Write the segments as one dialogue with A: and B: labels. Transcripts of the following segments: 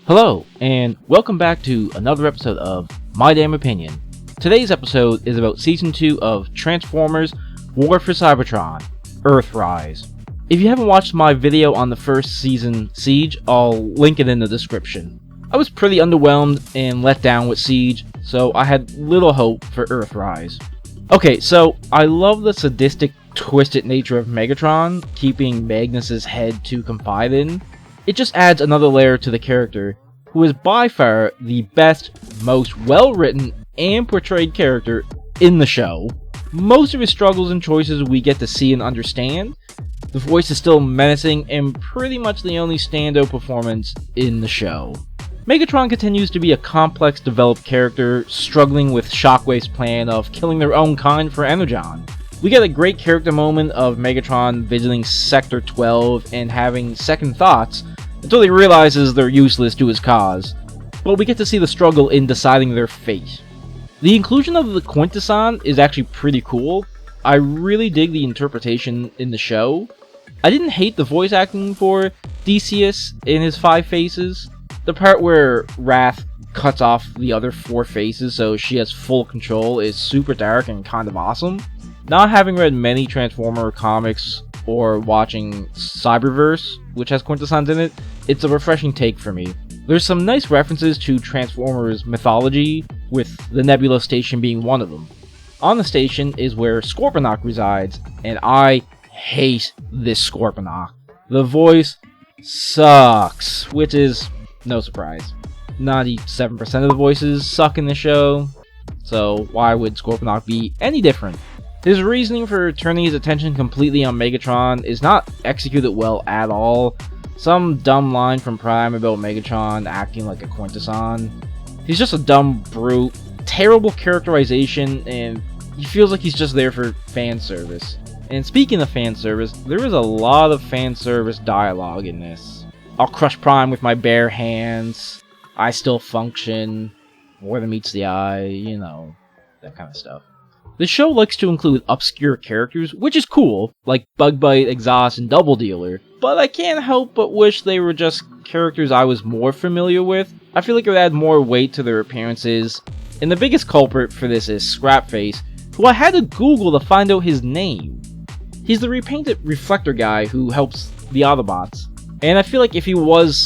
A: Hello, and welcome back to another episode of My Damn Opinion. Today's episode is about Season 2 of Transformers War for Cybertron Earthrise. If you haven't watched my video on the first season, Seige, I'll link it in the description. I was pretty underwhelmed and let down with Seige, so I had little hope for Earthrise. Okay, so I love the sadistic, twisted nature of Megatron, keeping Magnus's head to confide in. It just adds another layer to the character, who is by far the best, most well-written and portrayed character in the show. Most of his struggles and choices we get to see and understand. The voice is still menacing and pretty much the only standout performance in the show. Megatron continues to be a complex, developed character, struggling with Shockwave's plan of killing their own kind for Energon. We get a great character moment of Megatron visiting Sector 12 and having second thoughts until he realizes they're useless to his cause. But we get to see the struggle in deciding their fate. The inclusion of the Quintesson is actually pretty cool. I really dig the interpretation in the show. I didn't hate the voice acting for Theseus in his 5 faces. The part where Wrath cuts off the other 4 faces so she has full control is super dark and kind of awesome. Not having read many Transformer comics or watching Cyberverse, which has Quintessons in it, it's a refreshing take for me. There's some nice references to Transformers mythology, with the Nebula Station being one of them. On the station is where Scorponok resides, and I hate this Scorponok. The voice sucks, which is no surprise. 97% of the voices suck in the show, so why would Scorponok be any different? His reasoning for turning his attention completely on Megatron is not executed well at all. Some dumb line from Prime about Megatron acting like a Quintesson. He's just a dumb brute, terrible characterization, and he feels like he's just there for fan service. And speaking of fan service, there is a lot of fan service dialogue in this. I'll crush Prime with my bare hands, I still function, more than meets the eye, you know, that kind of stuff. The show likes to include obscure characters, which is cool, like Bugbite, Exhaust, and Double Dealer, but I can't help but wish they were just characters I was more familiar with. I feel like it would add more weight to their appearances, and the biggest culprit for this is Scrapface, who I had to Google to find out his name. He's the repainted reflector guy who helps the Autobots, and I feel like if he was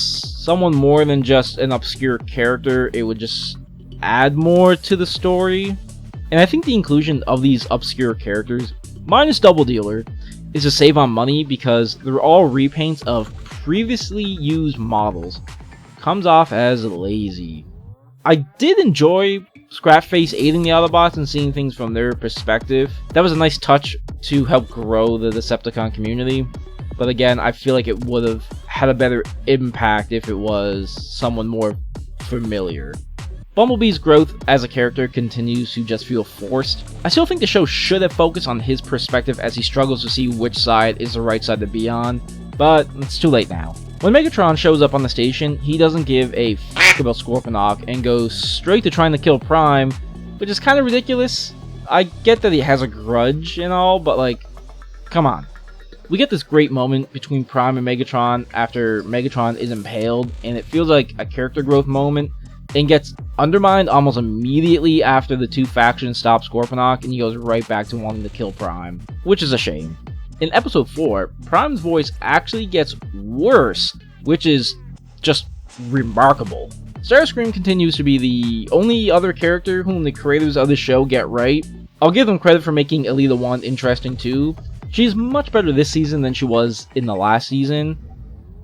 A: someone more than just an obscure character, it would just add more to the story. And I think the inclusion of these obscure characters, minus Double Dealer, is to save on money because they're all repaints of previously used models. Comes off as lazy. I did enjoy Scrapface aiding the Autobots and seeing things from their perspective. That was a nice touch to help grow the Decepticon community. But again, I feel like it would have had a better impact if it was someone more familiar. Bumblebee's growth as a character continues to just feel forced. I still think the show should have focused on his perspective as he struggles to see which side is the right side to be on, but it's too late now. When Megatron shows up on the station, he doesn't give a f**k about Scorponok and goes straight to trying to kill Prime, which is kind of ridiculous. I get that he has a grudge and all, but like, come on. We get this great moment between Prime and Megatron after Megatron is impaled, and it feels like a character growth moment, and gets undermined almost immediately after the two factions stop Scorponok, and he goes right back to wanting to kill Prime, which is a shame. In episode 4, Prime's voice actually gets worse, which is just remarkable. Starscream continues to be the only other character whom the creators of the show get right. I'll give them credit for making Elita 1 interesting too. She's much better this season than she was in the last season,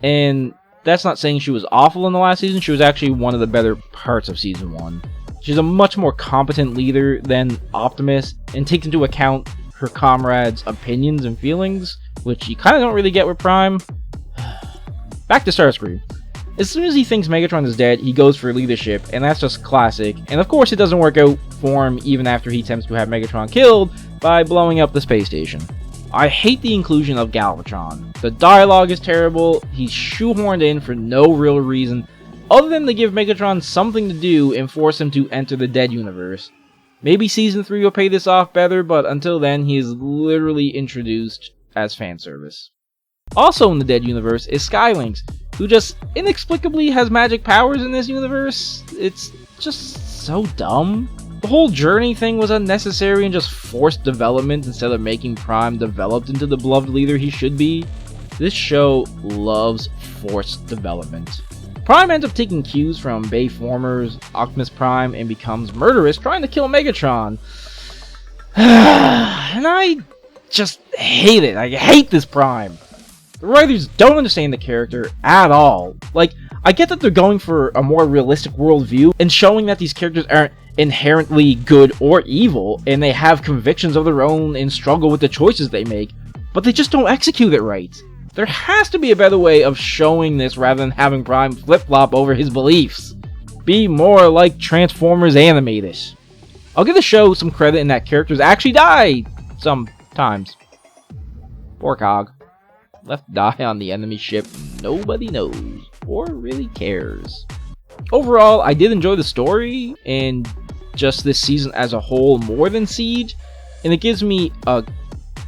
A: and that's not saying she was awful in the last season. She was actually one of the better parts of season 1. She's a much more competent leader than Optimus, and takes into account her comrades' opinions and feelings, which you kind of don't really get with Prime. Back to Starscream. As soon as he thinks Megatron is dead, he goes for leadership, and that's just classic. And of course it doesn't work out for him even after he attempts to have Megatron killed by blowing up the space station. I hate the inclusion of Galvatron. The dialogue is terrible, he's shoehorned in for no real reason, other than to give Megatron something to do and force him to enter the Dead Universe. Maybe Season 3 will pay this off better, but until then he is literally introduced as fan service. Also in the Dead Universe is Skylynx, who just inexplicably has magic powers in this universe. It's just so dumb. The whole journey thing was unnecessary and just forced development instead of making Prime developed into the beloved leader he should be. This show loves forced development. Prime ends up taking cues from Bayformers, Optimus Prime, and becomes murderous, trying to kill Megatron. And I just hate it. I hate this Prime. The writers don't understand the character at all. Like, I get that they're going for a more realistic worldview and showing that these characters aren't inherently good or evil, and they have convictions of their own and struggle with the choices they make, but they just don't execute it right. There has to be a better way of showing this rather than having Prime flip-flop over his beliefs. Be more like Transformers animated. I'll give the show some credit in that characters actually die sometimes. Poor Cog. Left to die on the enemy ship nobody knows or really cares. Overall, I did enjoy the story and just this season as a whole more than Siege, and it gives me a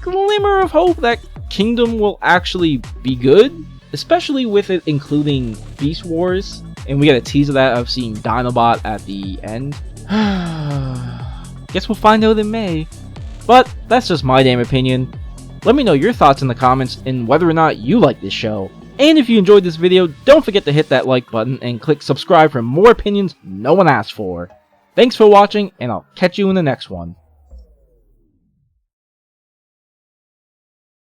A: glimmer of hope that Kingdom will actually be good, especially with it including Beast Wars, and we get a tease of that of seeing Dinobot at the end. Guess we'll find out in May. But that's just my damn opinion. Let me know your thoughts in the comments and whether or not you like this show. And if you enjoyed this video, don't forget to hit that like button and click subscribe for more opinions no one asked for. Thanks for watching, and I'll catch you in the next one.